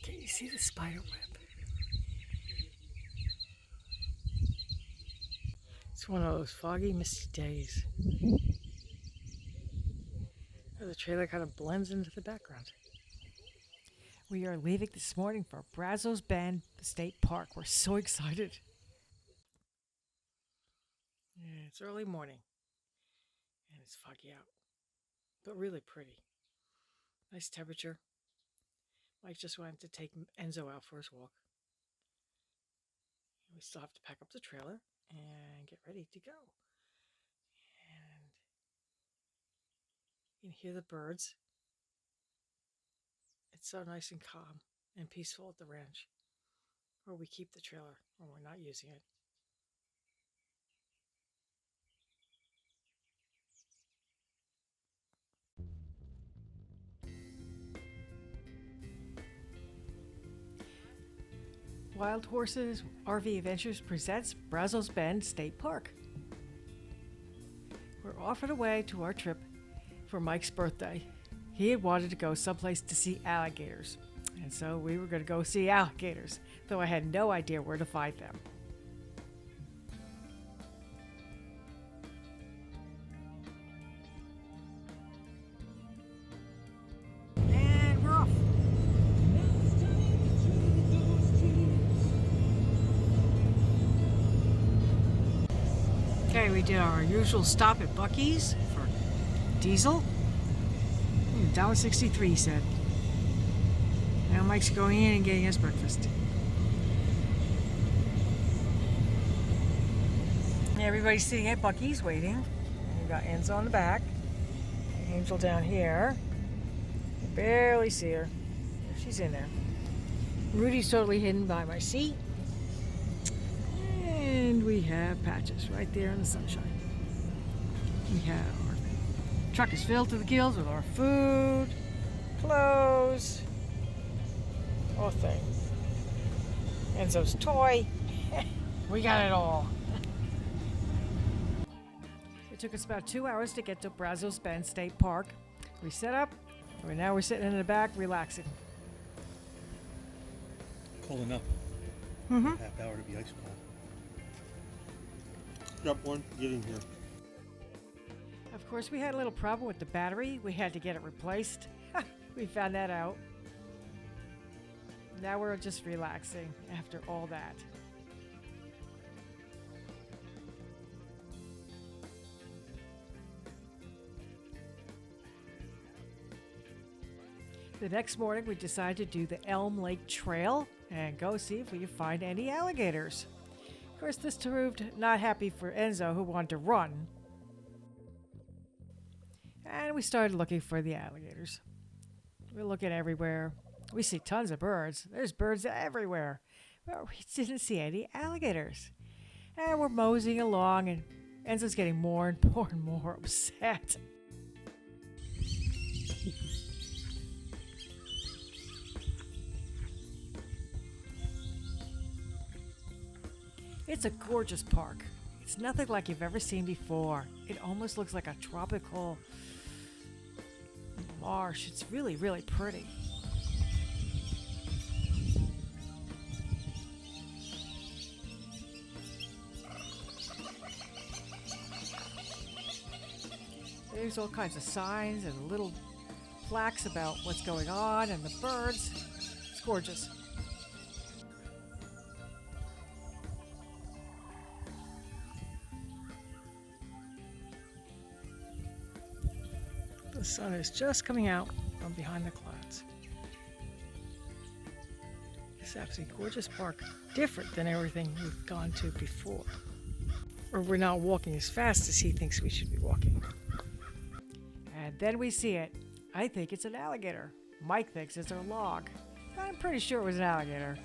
Can you see the spider web? It's one of those foggy, misty days where the trailer kind of blends into the background. We are leaving this morning for Brazos Bend State Park. We're so excited. Yeah, it's early morning and it's foggy out, but really pretty. Nice temperature. Mike just wanted to take Enzo out for his walk. We still have to pack up the trailer and get ready to go. And you can hear the birds. It's so nice and calm and peaceful at the ranch where we keep the trailer when we're not using it. Wild Horses RV Adventures presents Brazos Bend State Park. We're off and away to our trip for Mike's birthday. He had wanted to go someplace to see alligators, and so we were going to go see alligators, though I had no idea where to find them. And we're off. Okay, we did our usual stop at Buc-ee's for diesel. $1.63, he said. Now Mike's going in and getting his breakfast. Everybody's sitting at Buc-ee's waiting. We got Enzo on the back, Angel down here. You barely see her. She's in there. Rudy's totally hidden by my seat. And we have Patches right there in the sunshine. We have our truck is filled to the gills with our food, clothes, all things. Enzo's toy. We got it all. It took us about 2 hours to get to Brazos Bend State Park. We set up, and now we're sitting in the back relaxing. Cold enough. Mm-hmm. Half hour to be ice cold. Step one, get in here. Of course, we had a little problem with the battery. We had to get it replaced. We found that out. Now we're just relaxing after all that. The next morning, we decided to do the Elm Lake Trail and go see if we could find any alligators. Of course, this proved not happy for Enzo, who wanted to run. And we started looking for the alligators. We're looking everywhere. We see tons of birds. There's birds everywhere. But we didn't see any alligators. And we're moseying along, and Enzo's getting more and more and more upset. It's a gorgeous park. It's nothing like you've ever seen before. It almost looks like a tropical marsh. It's really, really pretty. There's all kinds of signs and little plaques about what's going on and the birds. It's gorgeous. The sun is just coming out from behind the clouds. It's absolutely gorgeous park, different than everything we've gone to before. Or we're not walking as fast as he thinks we should be walking. And then we see it. I think it's an alligator. Mike thinks it's a log. I'm pretty sure it was an alligator.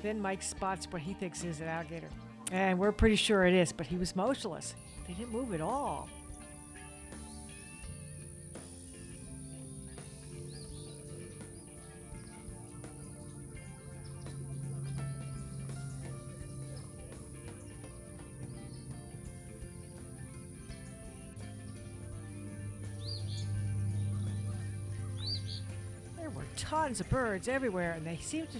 Then Mike spots what he thinks is an alligator. And we're pretty sure it is, but he was motionless. They didn't move at all. tons of birds everywhere, and they seem to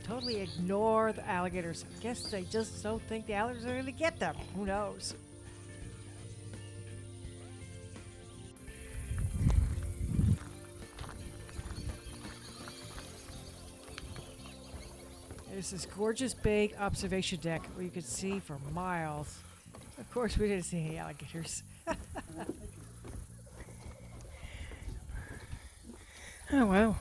totally ignore the alligators. I guess they just don't think the alligators are going to get them. Who knows? There's this gorgeous big observation deck where you could see for miles. Of course, we didn't see any alligators. Oh, wow.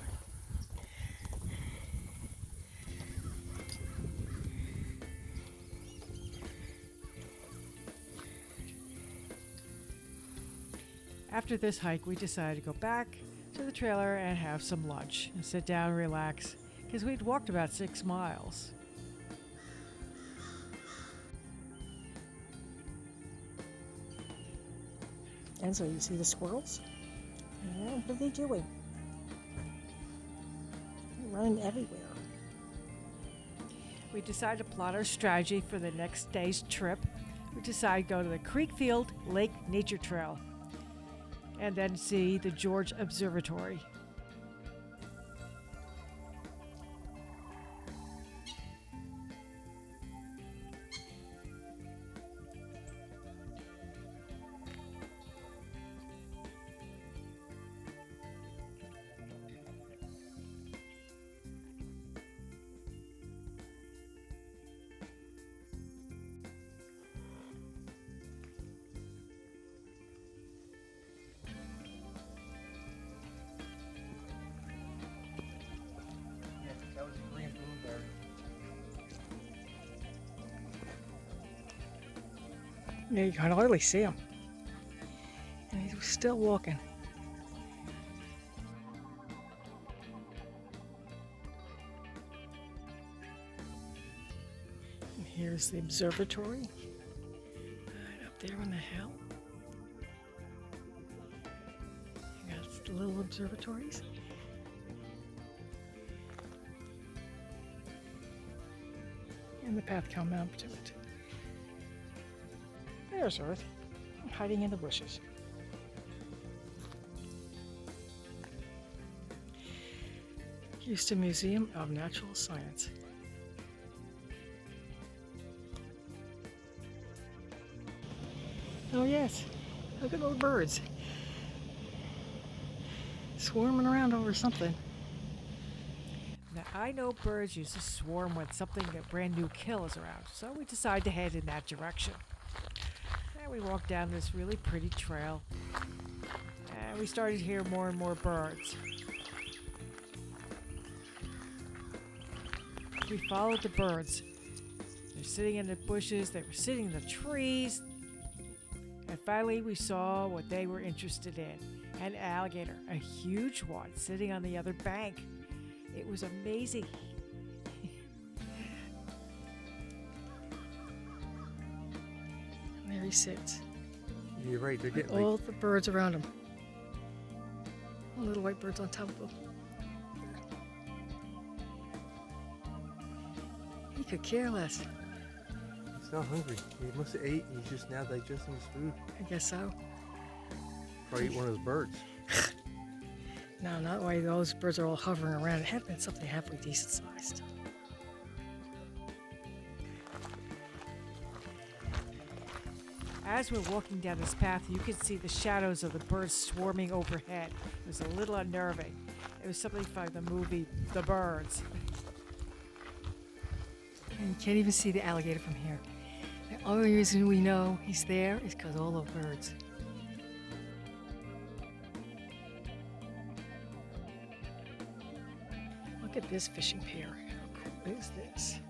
After this hike, we decided to go back to the trailer and have some lunch and sit down and relax because we'd walked about 6 miles. And so you see the squirrels? Yeah, what are they doing? They're running everywhere. We decided to plot our strategy for the next day's trip. We decided to go to the Creekfield Lake Nature Trail and then see the George Observatory. That was a green blueberry. Yeah, you can hardly see him. And he's still walking. And here's the observatory. Right up there on the hill. You got the little observatories. And the path coming up to it. There's Earth, hiding in the bushes. Houston Museum of Natural Science. Oh yes, look at those birds. Swarming around over something. Now, I know birds used to swarm when something, a brand new kill is around, so we decided to head in that direction. And we walked down this really pretty trail, and we started to hear more and more birds. We followed the birds. They're sitting in the bushes, they were sitting in the trees, and finally we saw what they were interested in, an alligator, a huge one, sitting on the other bank. It was amazing. There he sits. You're right, they're getting All the birds around him. Little white birds on top of him. He could care less. he's not hungry. He must have ate, he's just now digesting his food. I guess so. Probably eat one of those birds. No, not why those birds are all hovering around. It had been something halfway decent sized. As we're walking down this path, you can see the shadows of the birds swarming overhead. It was a little unnerving. It was something from the movie The Birds. And you can't even see the alligator from here. The only reason we know he's there is because all the birds. Look at this fishing pier. How cool is this?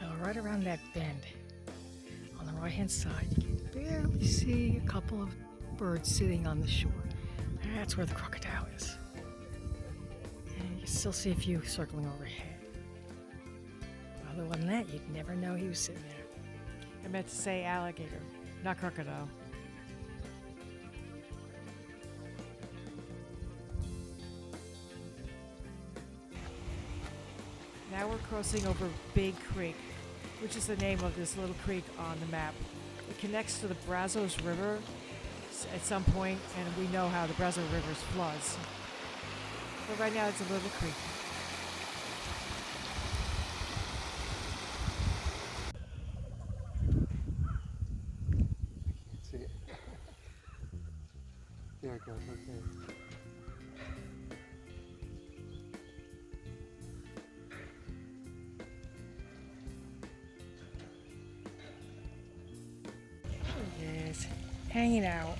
Now, right around that bend, on the right-hand side, you can barely see a couple of birds sitting on the shore. That's where the crocodile is. And you can still see a few circling overhead. Other than that, you'd never know he was sitting there. I meant to say alligator, not crocodile. Now we're crossing over Big Creek, which is the name of this little creek on the map. It connects to the Brazos River at some point, and we know how the Brazos River floods. But right now it's a little creek. Can't see it. There it goes, okay. There it is, hanging out.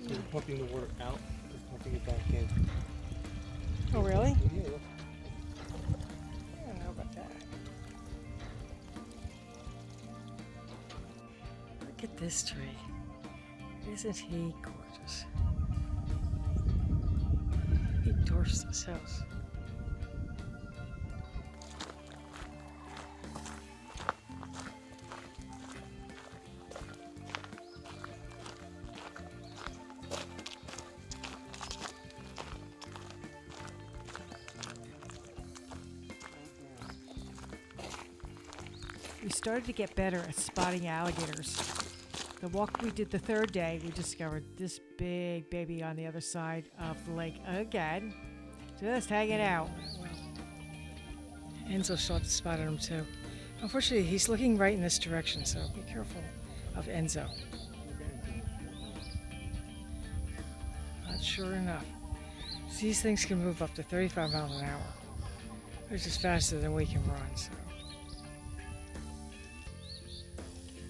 They're pumping the water out, they're pumping it back in. Oh, really? Yeah. I don't know about that. Look at this tree. Isn't he gorgeous? He dwarfs this house. We started to get better at spotting alligators. The walk we did the third day, we discovered this big baby on the other side of the lake again, just hanging out. Well, Enzo spotted him too. Unfortunately, he's looking right in this direction, so be careful of Enzo. But sure enough, these things can move up to 35 miles an hour, which is faster than we can run. So.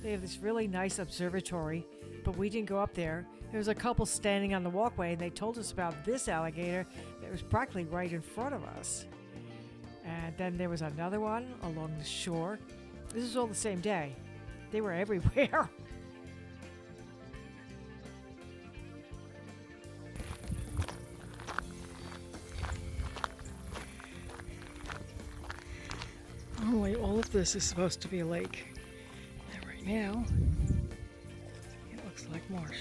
They have this really nice observatory, but we didn't go up there. There was a couple standing on the walkway, and they told us about this alligator that was practically right in front of us. And then there was another one along the shore. This was all the same day. They were everywhere. Normally, all of this is supposed to be a lake. And right now, it looks like marsh.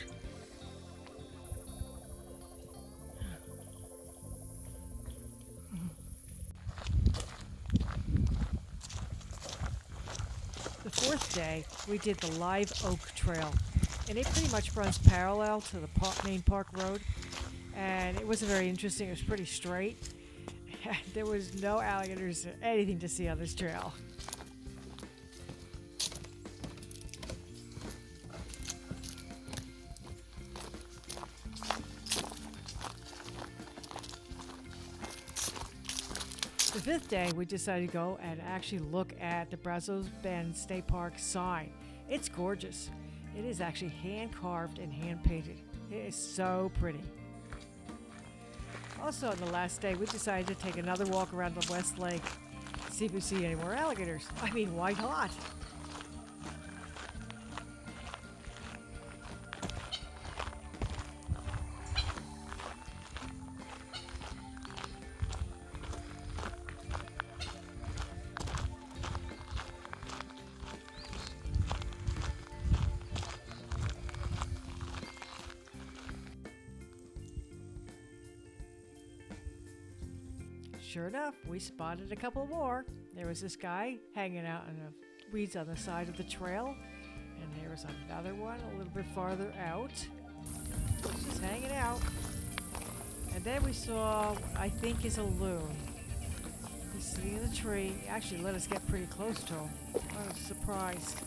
The fourth day, we did the Live Oak Trail, and it pretty much runs parallel to the main park road, and it wasn't very interesting. It was pretty straight. There was no alligators or anything to see on this trail. The fifth day, we decided to go and actually look at the Brazos Bend State Park sign. It's gorgeous. It is actually hand carved and hand painted. It is so pretty. Also, on the last day, we decided to take another walk around the West Lake, see if we see any more alligators. I mean, why not? Sure enough, we spotted a couple more. There was this guy hanging out in the weeds on the side of the trail, and there was another one a little bit farther out, just hanging out. And then we saw what I think is a loon. He's sitting in the tree. He actually let us get pretty close to him. I was surprised.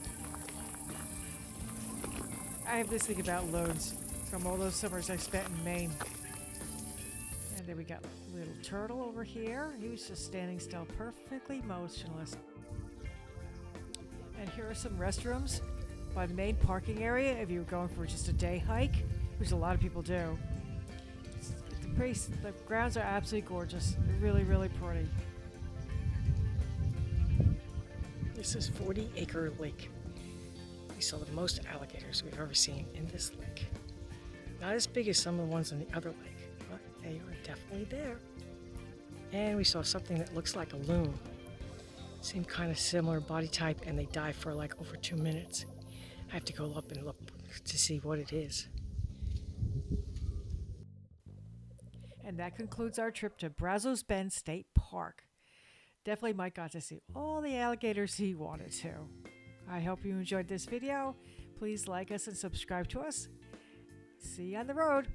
I have this thing about loons from all those summers I spent in Maine. And then we got a little turtle over here. He was just standing still, perfectly motionless. And here are some restrooms by the main parking area if you were going for just a day hike, which a lot of people do. The grounds are absolutely gorgeous. They're really, really pretty. This is 40-acre lake. We saw the most alligators we've ever seen in this lake. Not as big as some of the ones in the other lake, but they are definitely there. And we saw something that looks like a loon. Same kind of similar body type, and they dive for like over 2 minutes. I have to go up and look to see what it is. And that concludes our trip to Brazos Bend State Park. Definitely Mike got to see all the alligators he wanted to. I hope you enjoyed this video. Please like us and subscribe to us. See you on the road.